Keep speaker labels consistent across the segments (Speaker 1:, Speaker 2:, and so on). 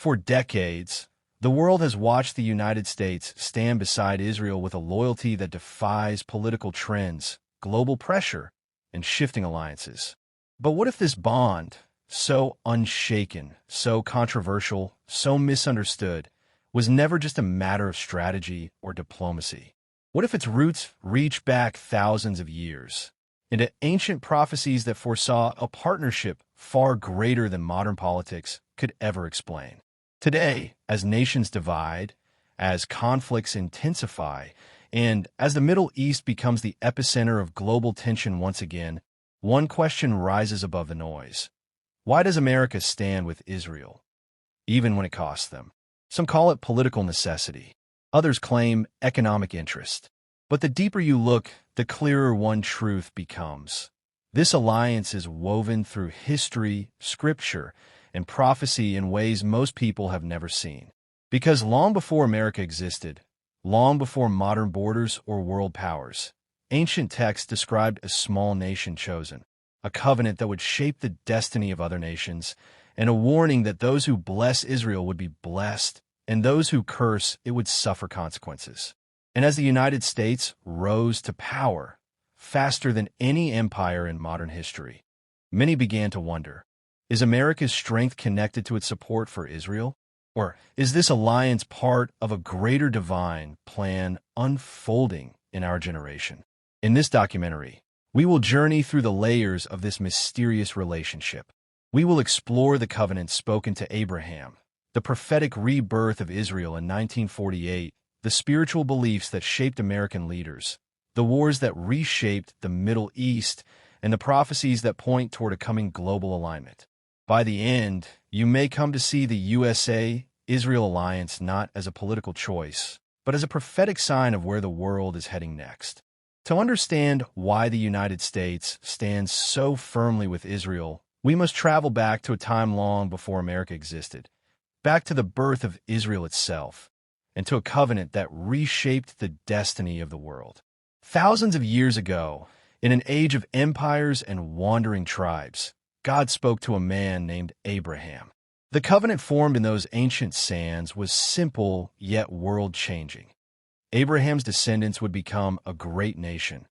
Speaker 1: For decades, the world has watched the United States stand beside Israel with a loyalty that defies political trends, global pressure, and shifting alliances. But what if this bond, so unshaken, so controversial, so misunderstood, was never just a matter of strategy or diplomacy? What if its roots reach back thousands of years, into ancient prophecies that foresaw a partnership far greater than modern politics could ever explain? Today, as nations divide, as conflicts intensify, and as the Middle East becomes the epicenter of global tension once again, one question rises above the noise. Why does America stand with Israel, even when it costs them? Some call it political necessity. Others claim economic interest. But the deeper you look, the clearer one truth becomes. This alliance is woven through history, scripture, and prophecy in ways most people have never seen. Because long before America existed, long before modern borders or world powers, ancient texts described a small nation chosen, a covenant that would shape the destiny of other nations, and a warning that those who bless Israel would be blessed, and those who curse it would suffer consequences. And as the United States rose to power, faster than any empire in modern history, many began to wonder, is America's strength connected to its support for Israel? Or is this alliance part of a greater divine plan unfolding in our generation? In this documentary, we will journey through the layers of this mysterious relationship. We will explore the covenant spoken to Abraham, the prophetic rebirth of Israel in 1948, the spiritual beliefs that shaped American leaders, the wars that reshaped the Middle East, and the prophecies that point toward a coming global alignment. By the end, you may come to see the USA-Israel alliance not as a political choice, but as a prophetic sign of where the world is heading next. To understand why the United States stands so firmly with Israel, we must travel back to a time long before America existed, back to the birth of Israel itself, and to a covenant that reshaped the destiny of the world. Thousands of years ago, in an age of empires and wandering tribes, God spoke to a man named Abraham. The covenant formed in those ancient sands was simple yet world-changing. Abraham's descendants would become a great nation.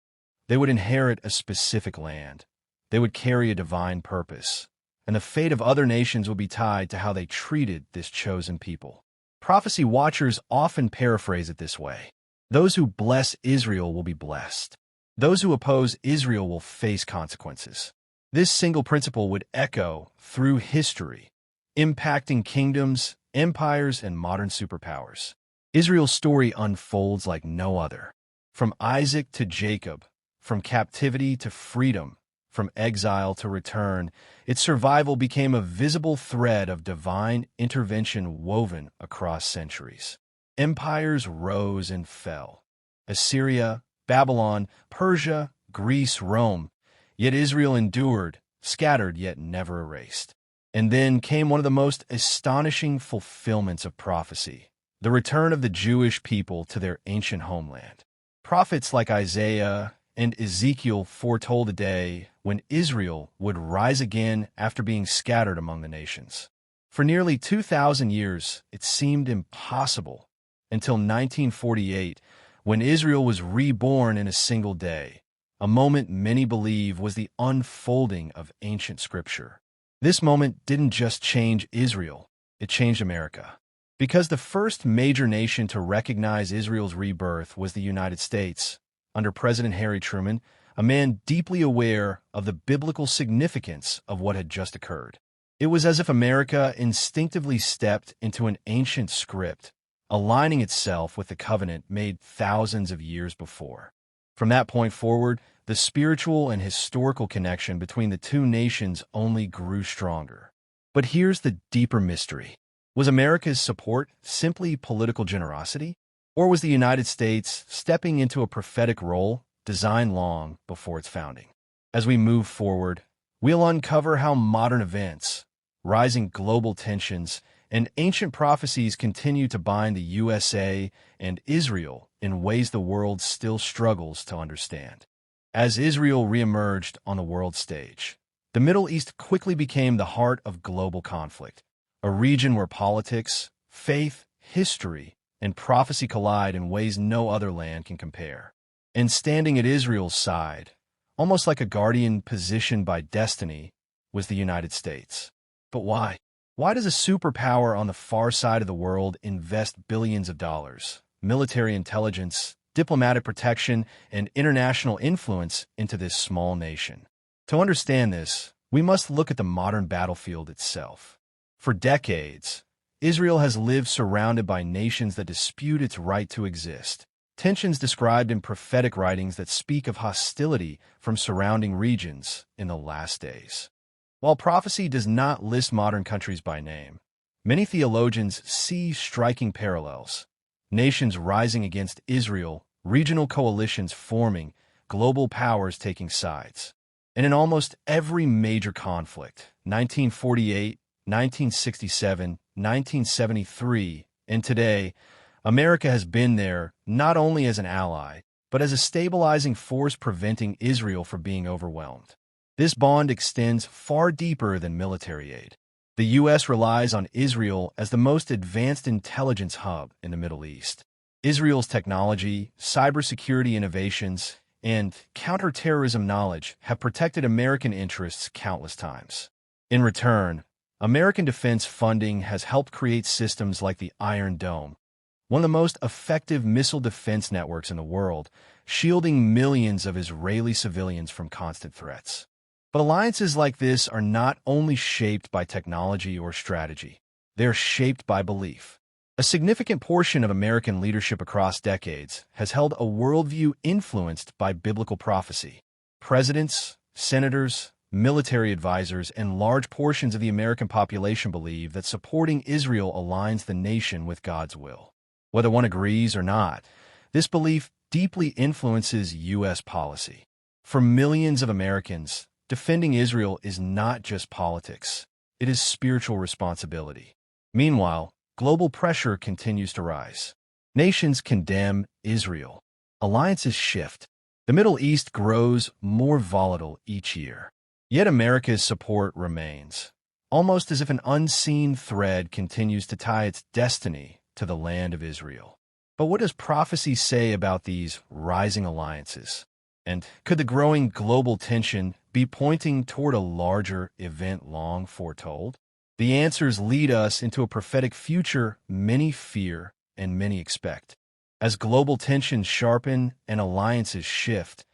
Speaker 1: They would inherit a specific land. They would carry a divine purpose. And the fate of other nations would be tied to how they treated this chosen people. Prophecy watchers often paraphrase it this way: those who bless Israel will be blessed. Those who oppose Israel will face consequences. This single principle would echo through history, impacting kingdoms, empires, and modern superpowers. Israel's story unfolds like no other. From Isaac to Jacob, from captivity to freedom, from exile to return, its survival became a visible thread of divine intervention woven across centuries. Empires rose and fell. Assyria, Babylon, Persia, Greece, Rome. Yet Israel endured, scattered yet never erased. And then came one of the most astonishing fulfillments of prophecy, the return of the Jewish people to their ancient homeland. Prophets like Isaiah and Ezekiel foretold a day when Israel would rise again after being scattered among the nations. For nearly 2,000 years, it seemed impossible, until 1948, when Israel was reborn in a single day, a moment many believe was the unfolding of ancient scripture. This moment didn't just change Israel, it changed America. Because the first major nation to recognize Israel's rebirth was the United States, under President Harry Truman, a man deeply aware of the biblical significance of what had just occurred. It was as if America instinctively stepped into an ancient script, aligning itself with the covenant made thousands of years before. From that point forward, the spiritual and historical connection between the two nations only grew stronger. But here's the deeper mystery. Was America's support simply political generosity? Or was the United States stepping into a prophetic role designed long before its founding? As we move forward, we'll uncover how modern events, rising global tensions, and ancient prophecies continue to bind the USA and Israel in ways the world still struggles to understand. As Israel reemerged on the world stage, the Middle East quickly became the heart of global conflict, a region where politics, faith, history, and prophecy collide in ways no other land can compare. And standing at Israel's side, almost like a guardian positioned by destiny, was the United States. But why? Why does a superpower on the far side of the world invest billions of dollars, military intelligence, diplomatic protection, and international influence into this small nation? To understand this, we must look at the modern battlefield itself. For decades, Israel has lived surrounded by nations that dispute its right to exist, tensions described in prophetic writings that speak of hostility from surrounding regions in the last days. While prophecy does not list modern countries by name, many theologians see striking parallels: nations rising against Israel, regional coalitions forming, global powers taking sides. And in almost every major conflict, 1948, 1967, 1973, and today, America has been there not only as an ally, but as a stabilizing force preventing Israel from being overwhelmed. This bond extends far deeper than military aid. The U.S. relies on Israel as the most advanced intelligence hub in the Middle East. Israel's technology, cybersecurity innovations, and counterterrorism knowledge have protected American interests countless times. In return, American defense funding has helped create systems like the Iron Dome, one of the most effective missile defense networks in the world, shielding millions of Israeli civilians from constant threats. But alliances like this are not only shaped by technology or strategy, they are shaped by belief. A significant portion of American leadership across decades has held a worldview influenced by biblical prophecy. Presidents, senators, military advisors, and large portions of the American population believe that supporting Israel aligns the nation with God's will. Whether one agrees or not, this belief deeply influences U.S. policy. For millions of Americans, defending Israel is not just politics, it is spiritual responsibility. Meanwhile, global pressure continues to rise. Nations condemn Israel. Alliances shift. The Middle East grows more volatile each year. Yet America's support remains, almost as if an unseen thread continues to tie its destiny to the land of Israel. But what does prophecy say about these rising alliances? And could the growing global tension be pointing toward a larger event long foretold? The answers lead us into a prophetic future many fear and many expect. As global tensions sharpen and alliances shift,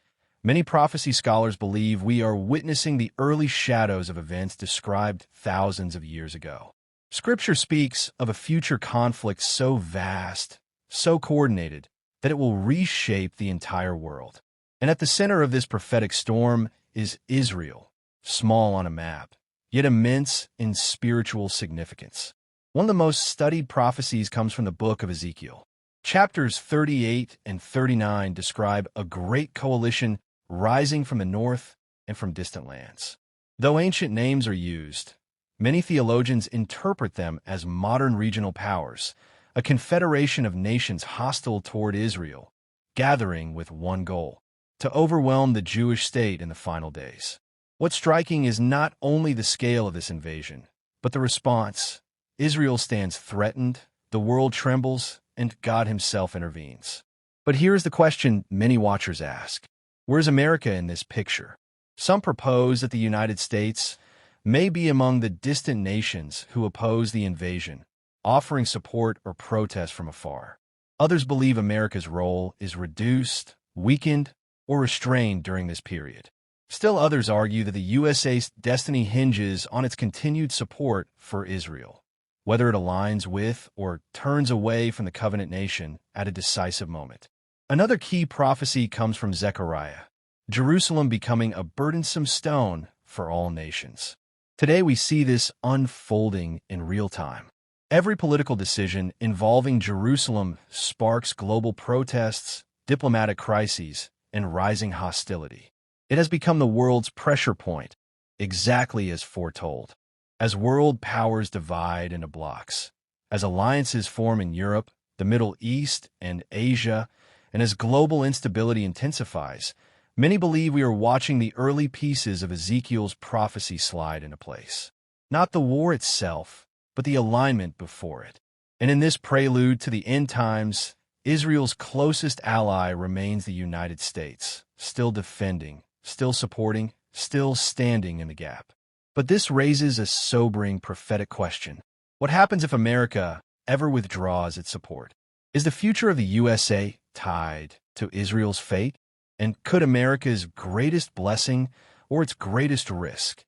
Speaker 1: many prophecy scholars believe we are witnessing the early shadows of events described thousands of years ago. Scripture speaks of a future conflict so vast, so coordinated, that it will reshape the entire world. And at the center of this prophetic storm is Israel, small on a map, yet immense in spiritual significance. One of the most studied prophecies comes from the book of Ezekiel. Chapters 38 and 39 describe a great coalition rising from the north and from distant lands. Though ancient names are used, many theologians interpret them as modern regional powers, a confederation of nations hostile toward Israel, gathering with one goal: to overwhelm the Jewish state in the final days. What's striking is not only the scale of this invasion, but the response. Israel stands threatened, the world trembles, and God himself intervenes. But here's the question many watchers ask: where's America in this picture? Some propose that the United States may be among the distant nations who oppose the invasion, offering support or protest from afar. Others believe America's role is reduced, weakened, or restrained during this period. Still others argue that the USA's destiny hinges on its continued support for Israel, whether it aligns with or turns away from the covenant nation at a decisive moment. Another key prophecy comes from Zechariah, Jerusalem becoming a burdensome stone for all nations. Today we see this unfolding in real time. Every political decision involving Jerusalem sparks global protests, diplomatic crises, and rising hostility. It has become the world's pressure point, exactly as foretold. As world powers divide into blocks, as alliances form in Europe, the Middle East, and Asia, and as global instability intensifies, many believe we are watching the early pieces of Ezekiel's prophecy slide into place. Not the war itself, but the alignment before it. And in this prelude to the end times, Israel's closest ally remains the United States, still defending, still supporting, still standing in the gap. But this raises a sobering prophetic question. What happens if America ever withdraws its support? Is the future of the USA tied to Israel's fate? And could America's greatest blessing or its greatest risk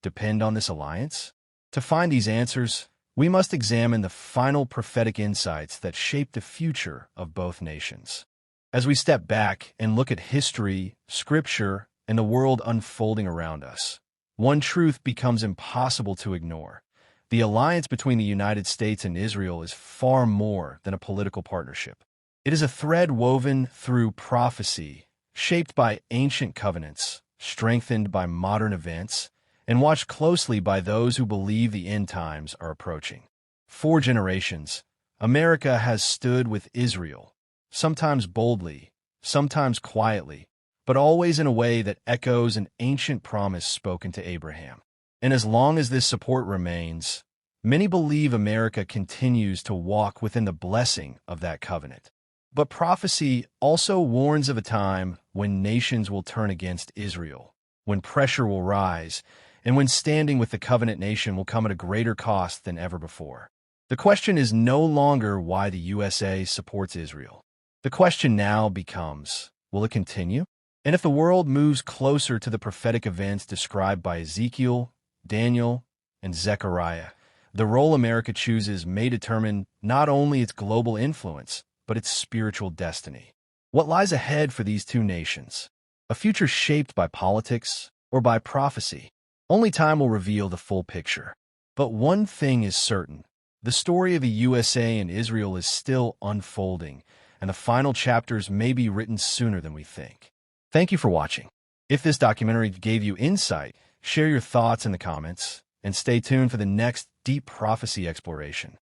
Speaker 1: depend on this alliance? To find these answers, we must examine the final prophetic insights that shape the future of both nations. As we step back and look at history, scripture, and the world unfolding around us, one truth becomes impossible to ignore. The alliance between the United States and Israel is far more than a political partnership. It is a thread woven through prophecy, shaped by ancient covenants, strengthened by modern events, and watched closely by those who believe the end times are approaching. For generations, America has stood with Israel, sometimes boldly, sometimes quietly, but always in a way that echoes an ancient promise spoken to Abraham. And as long as this support remains, many believe America continues to walk within the blessing of that covenant. But prophecy also warns of a time when nations will turn against Israel, when pressure will rise, and when standing with the covenant nation will come at a greater cost than ever before. The question is no longer why the USA supports Israel. The question now becomes, will it continue? And if the world moves closer to the prophetic events described by Ezekiel, Daniel, and Zechariah, the role America chooses may determine not only its global influence, but its spiritual destiny. What lies ahead for these two nations? A future shaped by politics or by prophecy? Only time will reveal the full picture. But one thing is certain. The story of the USA and Israel is still unfolding, and the final chapters may be written sooner than we think. Thank you for watching. If this documentary gave you insight, share your thoughts in the comments, and stay tuned for the next deep prophecy exploration.